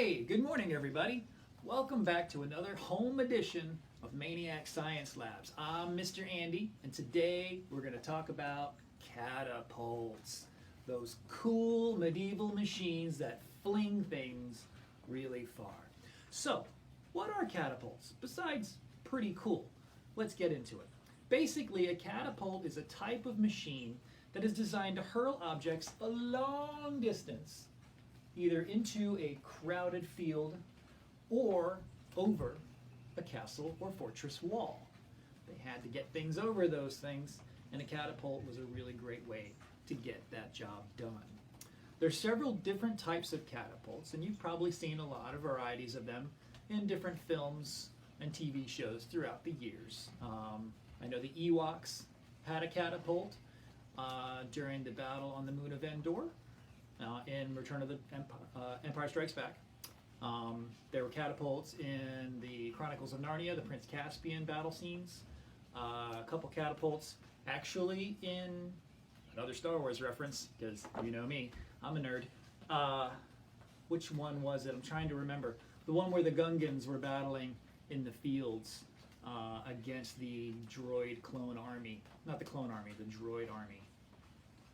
Hey, good morning everybody. Welcome back to another home edition of MAIN-iac Science Labs. I'm Mr. Andy, and today we're going to talk about catapults. Those cool medieval machines that fling things really far. So, what are catapults? Besides pretty cool. Let's get into it. Basically, a catapult is a type of machine that is designed to hurl objects a long distance, either into a crowded field or over a castle or fortress wall. They had to get things over those things, and a catapult was a really great way to get that job done. There's several different types of catapults, and you've probably seen a lot of varieties of them in different films and TV shows throughout the years. I know the Ewoks had a catapult during the battle on the moon of Endor in Return of the Empire Strikes Back. There were catapults in the Chronicles of Narnia, the Prince Caspian battle scenes. A couple catapults actually in another Star Wars reference, because you know me, I'm a nerd. Which one was it? I'm trying to remember. The one where the Gungans were battling in the fields against the droid clone army. Not the clone army, the droid army.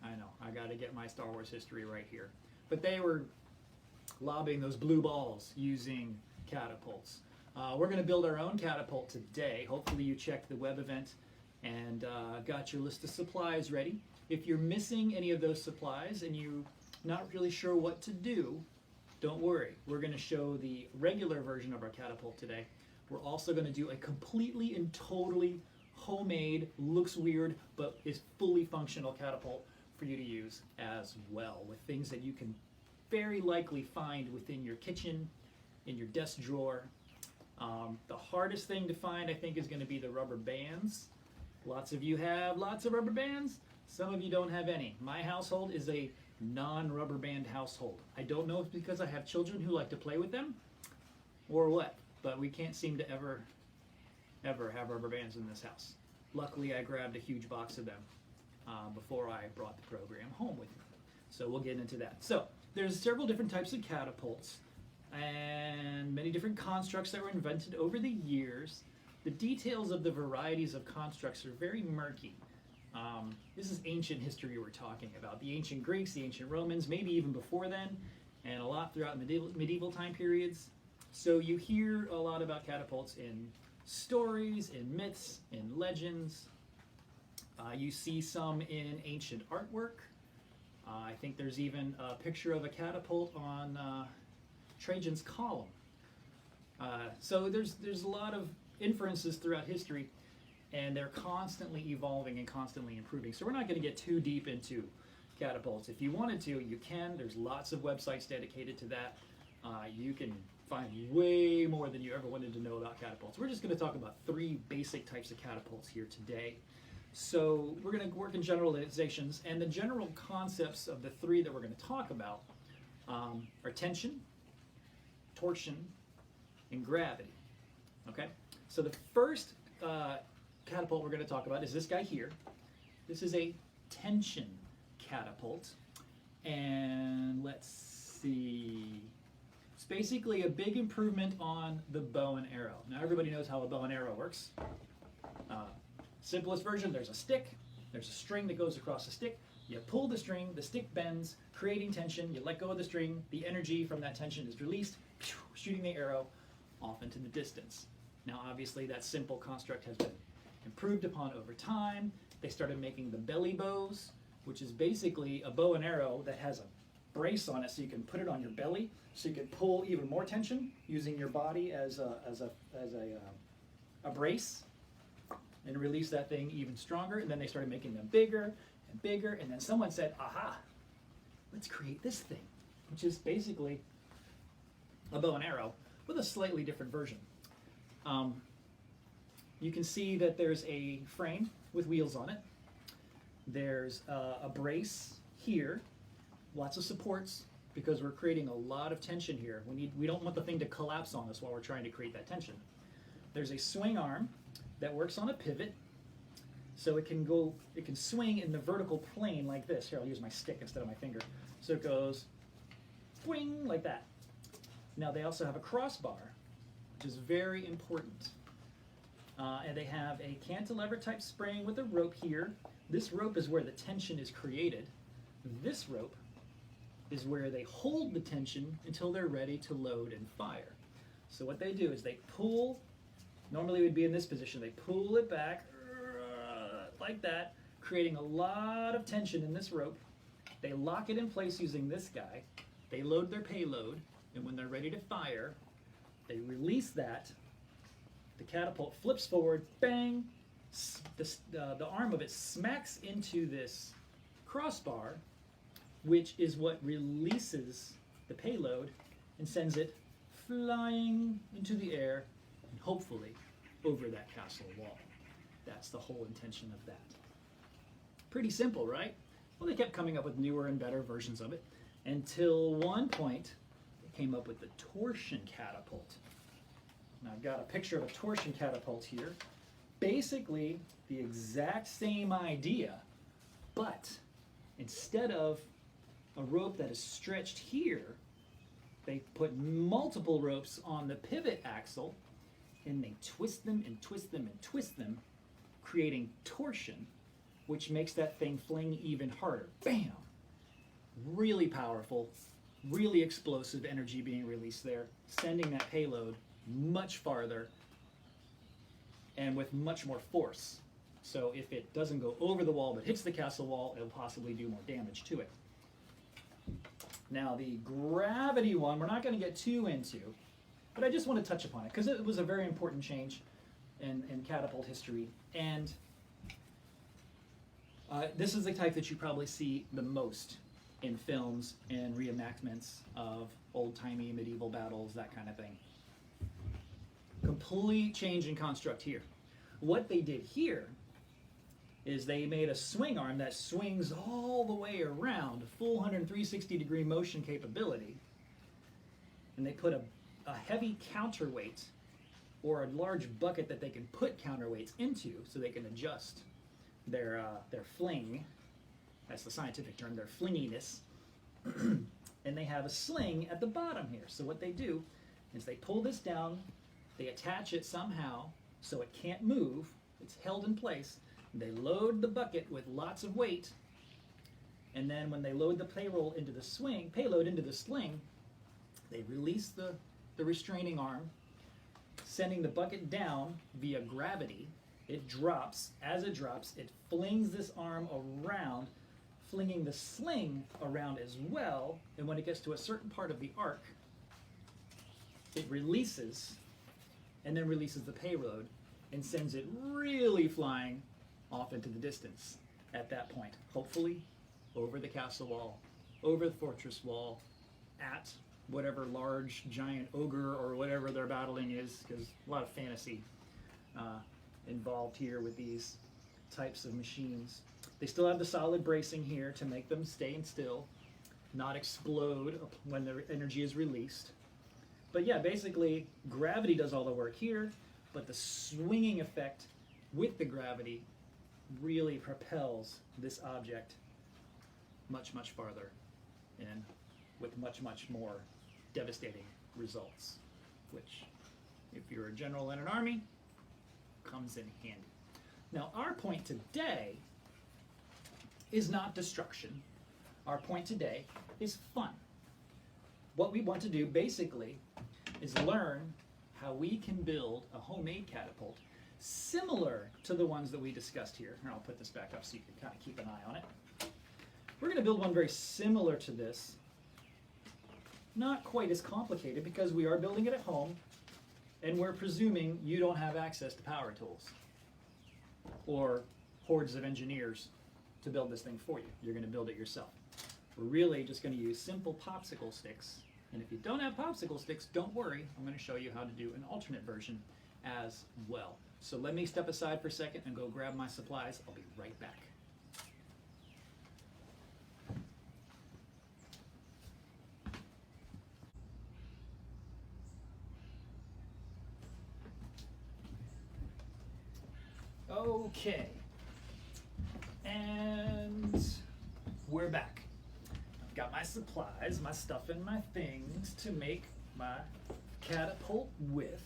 I know, I gotta get my Star Wars history right here. But they were lobbing those blue balls using catapults. We're gonna build our own catapult today. Hopefully you checked the web event and got your list of supplies ready. If you're missing any of those supplies and you're not really sure what to do, don't worry. We're gonna show the regular version of our catapult today. We're also gonna do a completely and totally homemade, looks weird, but is fully functional catapult for you to use as well, with things that you can very likely find within your kitchen, in your desk drawer. The hardest thing to find, I think, is going to be the rubber bands. Lots of you have lots of rubber bands. Some of you don't have any. My household is a non-rubber band household. I don't know if it's because I have children who like to play with them or what, but we can't seem to ever have rubber bands in this house. Luckily, I grabbed a huge box of them before I brought the program home with me. So we'll get into that. So there's several different types of catapults and many different constructs that were invented over the years. The details of the varieties of constructs are very murky. This is ancient history we're talking about. The ancient Greeks, the ancient Romans, maybe even before then, and a lot throughout medieval time periods. So you hear a lot about catapults in stories, in myths, in legends. You see some in ancient artwork. I think there's even a picture of a catapult on Trajan's column. So there's a lot of inferences throughout history, and they're constantly evolving and constantly improving. So we're not going to get too deep into catapults. If you wanted to, you can. There's lots of websites dedicated to that. You can find way more than you ever wanted to know about catapults. We're just going to talk about three basic types of catapults here today. So we're going to work in generalizations, and the general concepts of the three that we're going to talk about are tension, torsion, and gravity. Okay? So the first catapult we're going to talk about is this guy here. This is a tension catapult, and let's see. It's basically a big improvement on the bow and arrow. Now everybody knows how a bow and arrow works. Simplest version, there's a stick, there's a string that goes across the stick, you pull the string, the stick bends, creating tension, you let go of the string, the energy from that tension is released, shooting the arrow off into the distance. Now obviously that simple construct has been improved upon over time. They started making the belly bows, which is basically a bow and arrow that has a brace on it so you can put it on your belly, so you can pull even more tension using your body as a brace, and release that thing even stronger. And then they started making them bigger and bigger, and then someone said, aha, let's create this thing, which is basically a bow and arrow with a slightly different version. You can see that there's a frame with wheels on it. There's a brace here, lots of supports, because we're creating a lot of tension here. We don't want the thing to collapse on us while we're trying to create that tension. There's a swing arm that works on a pivot, so it can swing in the vertical plane like this. Here, I'll use my stick instead of my finger. So it goes swing like that. Now they also have a crossbar, which is very important. And they have a cantilever type spring with a rope here. This rope is where the tension is created. This rope is where they hold the tension until they're ready to load and fire. So what they do is they pull, normally it would be in this position, they pull it back like that, creating a lot of tension in this rope. They lock it in place using this guy. They load their payload, and when they're ready to fire, they release that. The catapult flips forward, bang, the arm of it smacks into this crossbar, which is what releases the payload and sends it flying into the air and hopefully over that castle wall. That's the whole intention of that. Pretty simple, right? Well, they kept coming up with newer and better versions of it until one point they came up with the torsion catapult. Now I've got a picture of a torsion catapult here. Basically the exact same idea, but instead of a rope that is stretched here, they put multiple ropes on the pivot axle and they twist them and twist them and twist them, creating torsion, which makes that thing fling even harder. Bam! Really powerful, really explosive energy being released there, sending that payload much farther and with much more force. So if it doesn't go over the wall but hits the castle wall, it'll possibly do more damage to it. Now the gravity one, we're not going to get too into, but I just want to touch upon it because it was a very important change in catapult history. And this is the type that you probably see the most in films and reenactments of old-timey medieval battles, that kind of thing. Complete change in construct here. What they did here is they made a swing arm that swings all the way around, full 160-degree motion capability, and they put a heavy counterweight or a large bucket that they can put counterweights into so they can adjust their fling. That's the scientific term, their flinginess. And they have a sling at the bottom here. So what they do is they pull this down, they attach it somehow so it can't move, it's held in place. They load the bucket with lots of weight, and then when they load the payload into the sling, they release the restraining arm, sending the bucket down via gravity. It drops. As it drops, it flings this arm around, flinging the sling around as well, and when it gets to a certain part of the arc, it releases, and then releases the payload, and sends it really flying off into the distance at that point. Hopefully over the castle wall, over the fortress wall, at whatever large giant ogre or whatever they're battling is, because a lot of fantasy involved here with these types of machines. They still have the solid bracing here to make them stay still, not explode when the energy is released. But yeah, basically gravity does all the work here, but the swinging effect with the gravity really propels this object much, much farther and with much, much more devastating results, which, if you're a general in an army, comes in handy. Now, our point today is not destruction. Our point today is fun. What we want to do, basically, is learn how we can build a homemade catapult similar to the ones that we discussed here. Here, I'll put this back up so you can kind of keep an eye on it. We're going to build one very similar to this. Not quite as complicated because we are building it at home and we're presuming you don't have access to power tools or hordes of engineers to build this thing for you. You're going to build it yourself. We're really just going to use simple popsicle sticks. And if you don't have popsicle sticks, don't worry. I'm going to show you how to do an alternate version as well. So let me step aside for a second and go grab my supplies. I'll be right back. Okay, and we're back. I've got my supplies, my stuff, and my things to make my catapult with.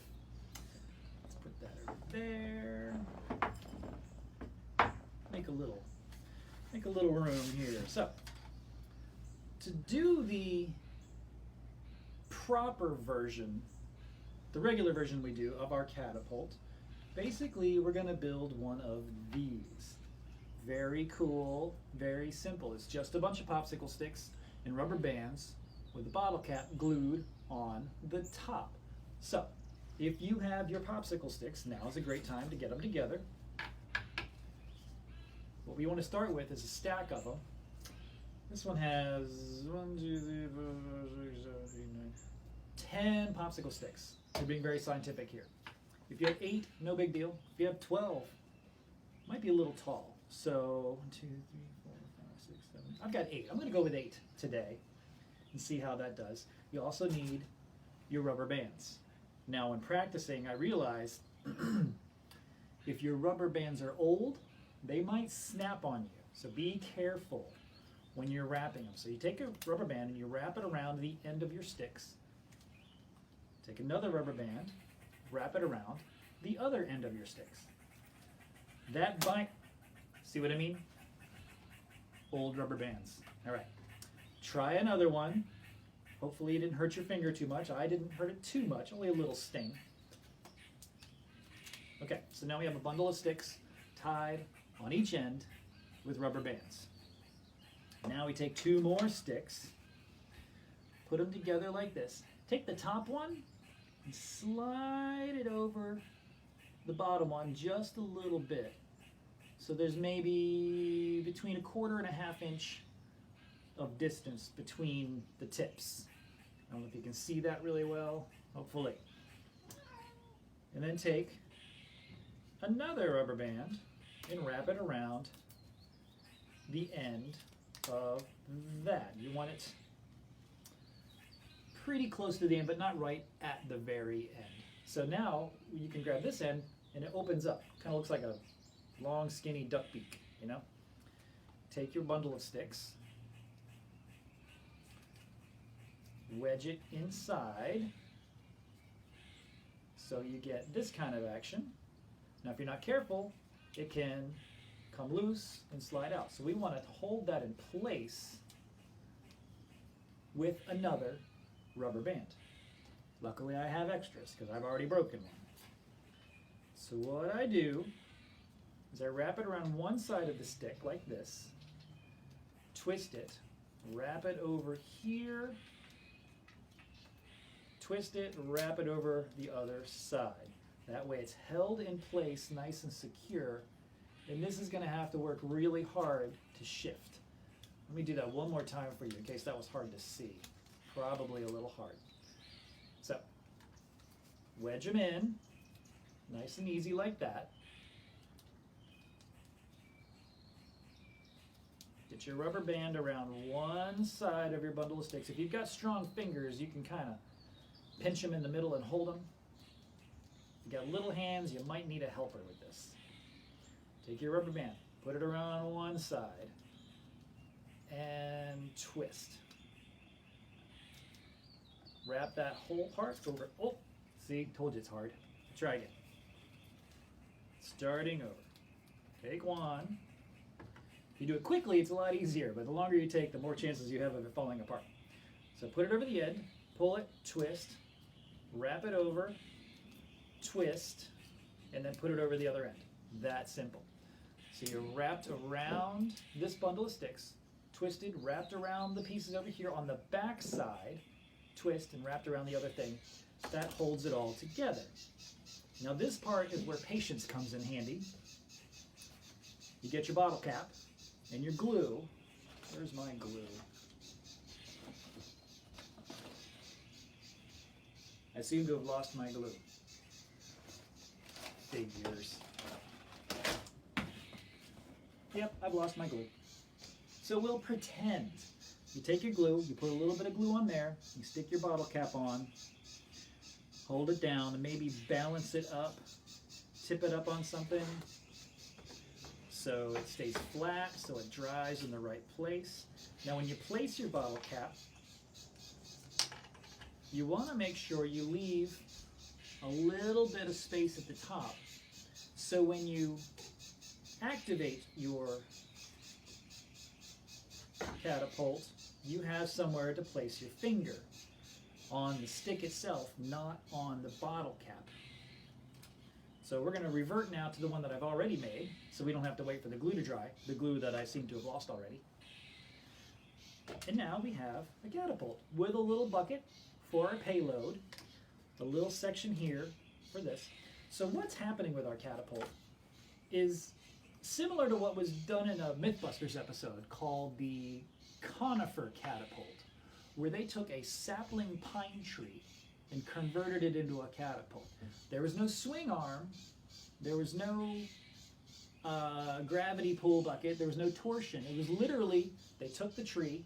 Let's put that over there. Make a little room here. So, to do the proper version, the regular version we do of our catapult, basically we're going to build one of these. Very cool, very simple. It's just a bunch of popsicle sticks and rubber bands with a bottle cap glued on the top. So, if you have your popsicle sticks, now is a great time to get them together. What we want to start with is a stack of them. This one has 1, 2, 3, 4, 5, 6, 7, 8, 9, 10 popsicle sticks. We're being very scientific here. If you have 8, no big deal. If you have 12, might be a little tall. So 1, 2, 3, 4, 5, 6, 7. I've got 8. I'm going to go with 8 today and see how that does. You also need your rubber bands. Now, when practicing, I realized if your rubber bands are old, they might snap on you. So be careful when you're wrapping them. So you take a rubber band and you wrap it around the end of your sticks. Take another rubber band, wrap it around the other end of your sticks. That bind, see what I mean? Old rubber bands. All right, try another one. Hopefully you didn't hurt your finger too much. I didn't hurt it too much, only a little sting. Okay, so now we have a bundle of sticks tied on each end with rubber bands. Now we take 2 more sticks, put them together like this. Take the top one and slide it over the bottom one just a little bit. So there's maybe between 1/4 and 1/2 inch of distance between the tips. I don't know if you can see that really well, hopefully. And then take another rubber band and wrap it around the end of that. You want it pretty close to the end, but not right at the very end. So now you can grab this end and it opens up. Kind of looks like a long, skinny duck beak, you know? Take your bundle of sticks, wedge it inside so you get this kind of action. Now if you're not careful, it can come loose and slide out. So we want to hold that in place with another rubber band. Luckily I have extras because I've already broken one. So what I do is I wrap it around one side of the stick like this, twist it, wrap it over here, twist it, wrap it over the other side. That way it's held in place nice and secure, and this is going to have to work really hard to shift. Let me do that one more time for you in case that was hard to see. Probably a little hard. So, wedge them in, nice and easy like that. Get your rubber band around one side of your bundle of sticks. If you've got strong fingers, you can kind of pinch them in the middle and hold them. If you got little hands, you might need a helper with this. Take your rubber band, put it around one side, and twist. Wrap that whole part over. Oh, see, told you it's hard. Try again. Starting over. Take one. If you do it quickly, it's a lot easier, but the longer you take, the more chances you have of it falling apart. So put it over the end, pull it, twist, wrap it over, twist, and then put it over the other end. That simple. So you're wrapped around this bundle of sticks, twisted, wrapped around the pieces over here on the back side, twist and wrapped around the other thing. That holds it all together. Now this part is where patience comes in handy. You get your bottle cap and your glue. Where's my glue? I seem to have lost my glue. Figures. Yep, I've lost my glue. So we'll pretend. You take your glue, you put a little bit of glue on there, you stick your bottle cap on, hold it down, and maybe balance it up, tip it up on something so it stays flat, so it dries in the right place. Now when you place your bottle cap, you want to make sure you leave a little bit of space at the top, so when you activate your catapult, you have somewhere to place your finger on the stick itself, not on the bottle cap. So we're going to revert now to the one that I've already made, so we don't have to wait for the glue to dry, the glue that I seem to have lost already. And now we have a catapult with a little bucket for our payload, a little section here for this. So what's happening with our catapult is similar to what was done in a Mythbusters episode called the conifer catapult, where they took a sapling pine tree and converted it into a catapult. There was no swing arm, there was no gravity pull bucket, there was no torsion. It was literally, they took the tree,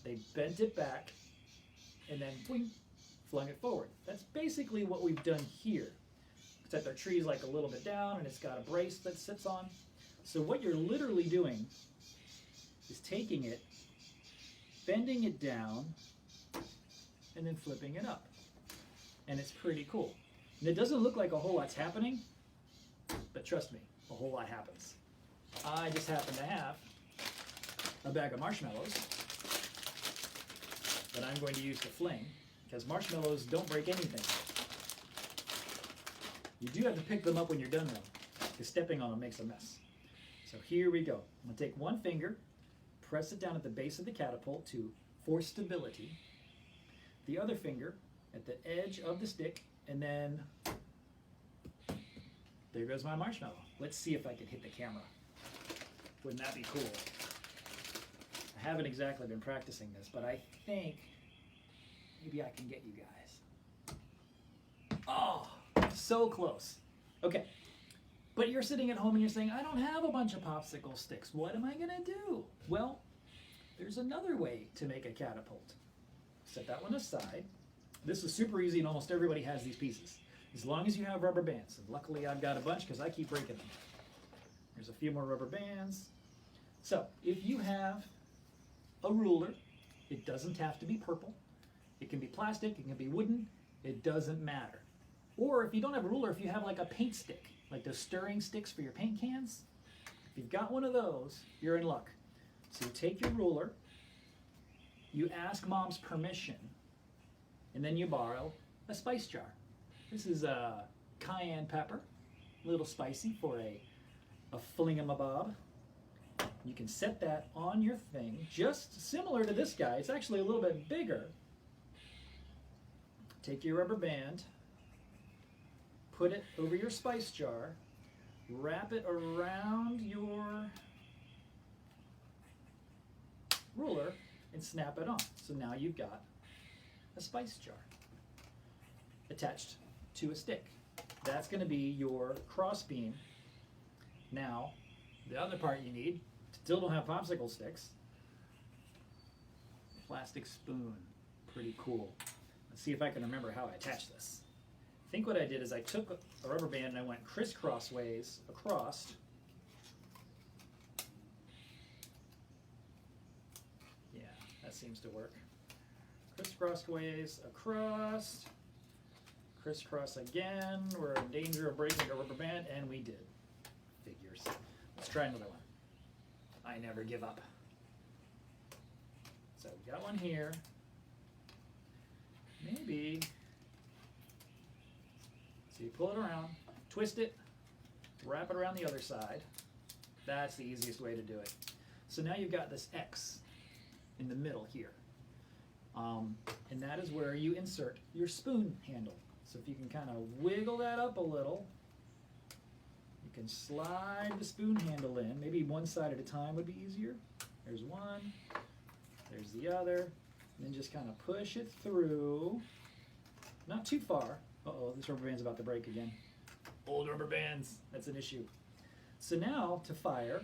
they bent it back, and then boing, flung it forward. That's basically what we've done here, except our tree's like a little bit down and it's got a brace that sits on. So what you're literally doing is taking it, bending it down, and then flipping it up. And it's pretty cool. And it doesn't look like a whole lot's happening, but trust me, a whole lot happens. I just happen to have a bag of marshmallows that I'm going to use to fling, because marshmallows don't break anything. You do have to pick them up when you're done though, because stepping on them makes a mess. So here we go. I'm going to take one finger, press it down at the base of the catapult to force stability. The other finger at the edge of the stick, and then there goes my marshmallow. Let's see if I can hit the camera. Wouldn't that be cool? I haven't exactly been practicing this, but I think maybe I can get you guys. Oh, so close. Okay, but you're sitting at home and you're saying, I don't have a bunch of popsicle sticks. What am I gonna do? Well, there's another way to make a catapult. Set that one aside. This is super easy and almost everybody has these pieces, as long as you have rubber bands. And luckily I've got a bunch because I keep breaking them. There's a few more rubber bands. So if you have a ruler, it doesn't have to be purple. It can be plastic, it can be wooden, it doesn't matter. Or if you don't have a ruler, if you have like a paint stick, like those stirring sticks for your paint cans, if you've got one of those, you're in luck. So you take your ruler, you ask mom's permission, and then you borrow a spice jar. This is a cayenne pepper, a little spicy for a flingamabob. You can set that on your thing, just similar to this guy. It's actually a little bit bigger. Take your rubber band, put it over your spice jar, wrap it around your ruler, and snap it on. So now you've got a spice jar attached to a stick. That's going to be your cross beam. Now, the other part you need, still don't have popsicle sticks, plastic spoon. Pretty cool. Let's see if I can remember how I attach this. I think what I did is I took a rubber band and I went crisscross ways across. Yeah, that seems to work. Crisscross ways across, crisscross again. We're in danger of breaking a rubber band, and we did. Figures. Let's try another one. I never give up. So we got one here. Maybe, so you pull it around, twist it, wrap it around the other side. That's the easiest way to do it. So now you've got this X in the middle here. And that is where you insert your spoon handle. So if you can kind of wiggle that up a little, you can slide the spoon handle in. Maybe one side at a time would be easier. There's one, there's the other, and then just kind of push it through. Not too far. Uh-oh, this rubber band's about to break again. Old rubber bands, that's an issue. So now to fire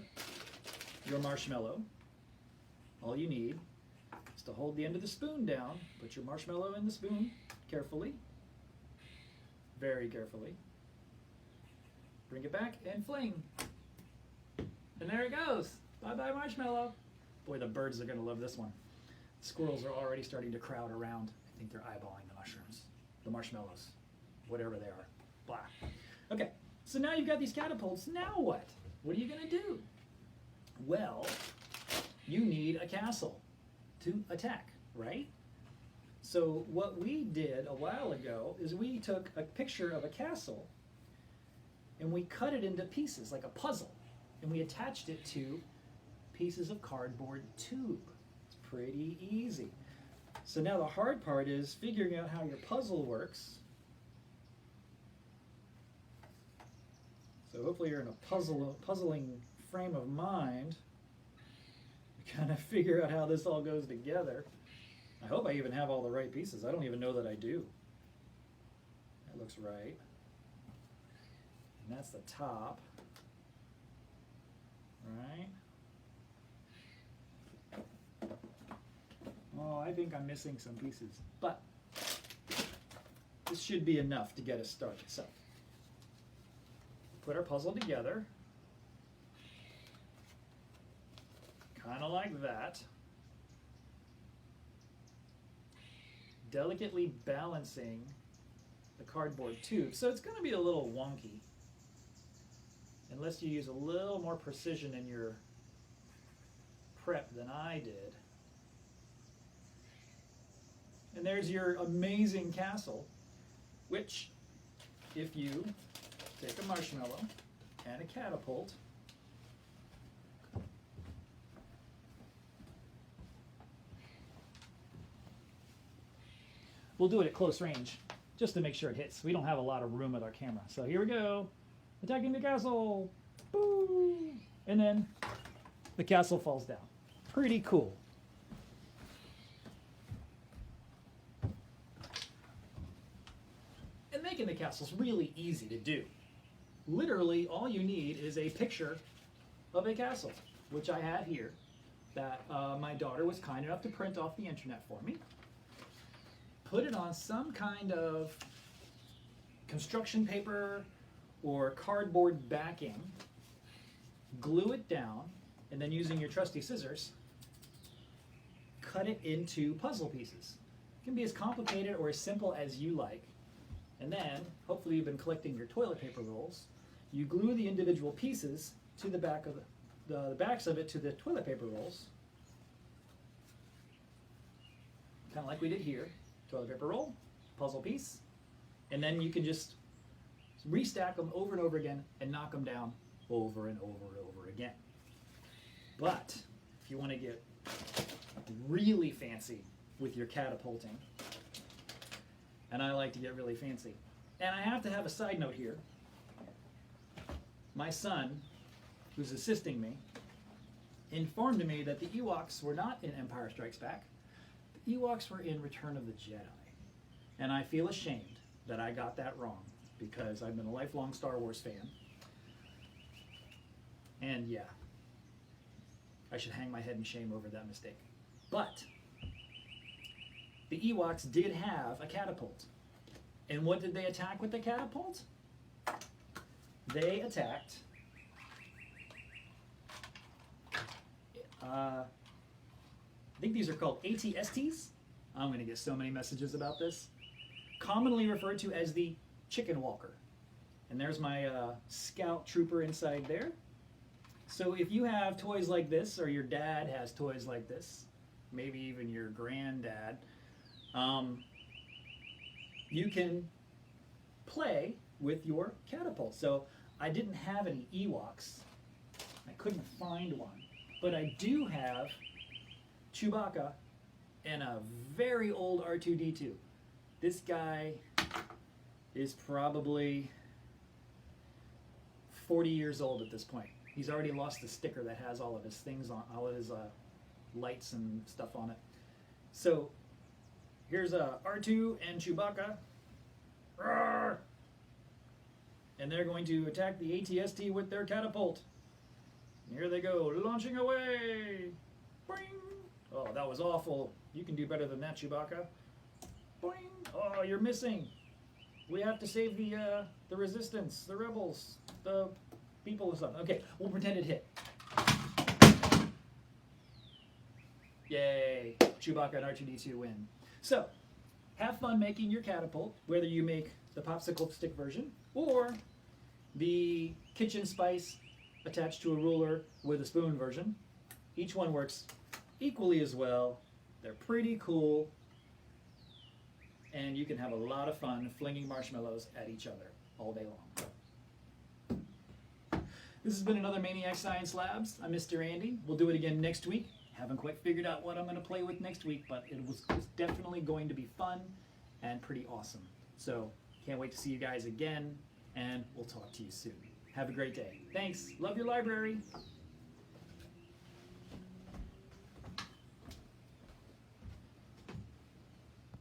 your marshmallow, all you need is to hold the end of the spoon down, put your marshmallow in the spoon carefully, very carefully, bring it back and fling. And there it goes. Bye-bye marshmallow. Boy, the birds are gonna love this one. Squirrels are already starting to crowd around. I think they're eyeballing the mushrooms, the marshmallows, whatever they are. Blah. Okay, so now you've got these catapults. Now what? What are you going to do? Well, you need a castle to attack, right? So what we did a while ago is we took a picture of a castle and we cut it into pieces like a puzzle, and we attached it to pieces of cardboard tube. It's pretty easy. So now the hard part is figuring out how your puzzle works. So hopefully you're in a puzzling frame of mind to kind of figure out how this all goes together. I hope I even have all the right pieces. I don't even know that I do. That looks right. And that's the top. Right? Oh, I think I'm missing some pieces. But this should be enough to get us started. So, put our puzzle together. Kind of like that. Delicately balancing the cardboard tube. So it's going to be a little wonky unless you use a little more precision in your prep than I did. And there's your amazing castle, which if you take a marshmallow and a catapult, we'll do it at close range just to make sure it hits. We don't have a lot of room with our camera. So here we go. Attacking the castle. Boom! And then the castle falls down. Pretty cool. And making the castle is really easy to do. Literally, all you need is a picture of a castle, which I have here, that my daughter was kind enough to print off the internet for me. Put it on some kind of construction paper or cardboard backing, glue it down, and then using your trusty scissors, cut it into puzzle pieces. It can be as complicated or as simple as you like. And then, hopefully you've been collecting your toilet paper rolls, you glue the individual pieces to the back of the backs of it to the toilet paper rolls, kind of like we did here. Toilet paper roll, puzzle piece, and then you can just restack them over and over again and knock them down over and over and over again. But if you want to get really fancy with your catapulting, and I like to get really fancy, and I have to have a side note here. My son, who's assisting me, informed me that the Ewoks were not in Empire Strikes Back. The Ewoks were in Return of the Jedi. And I feel ashamed that I got that wrong because I've been a lifelong Star Wars fan. And yeah, I should hang my head in shame over that mistake. But the Ewoks did have a catapult. And what did they attack with the catapult? They attacked I think these are called ATSTs. I'm going to get so many messages about this. Commonly referred to as the chicken walker. And there's my scout trooper inside there. So if you have toys like this, or your dad has toys like this, maybe even your granddad, you can play with your catapult. So I didn't have any Ewoks. I couldn't find one. But I do have Chewbacca and a very old R2-D2. This guy is probably 40 years old at this point. He's already lost the sticker that has all of his things on, all of his lights and stuff on it. So here's R2 and Chewbacca. Roar! And they're going to attack the ATST with their catapult. And here they go, launching away. Boing! Oh, that was awful. You can do better than that, Chewbacca. Boing! Oh, you're missing. We have to save the resistance, the rebels, the people or something. Okay, we'll pretend it hit. Yay! Chewbacca and R2-D2 win. So, have fun making your catapult, whether you make the popsicle stick version or the kitchen spice attached to a ruler with a spoon version. Each one works equally as well. They're pretty cool, and you can have a lot of fun flinging marshmallows at each other all day long. This has been another MAIN-iac Science Labs. I'm Mr. Andy. We'll do it again next week. Haven't quite figured out what I'm going to play with next week, but it's definitely going to be fun and pretty awesome. So can't wait to see you guys again, and we'll talk to you soon. Have a great day. Thanks. Love your library.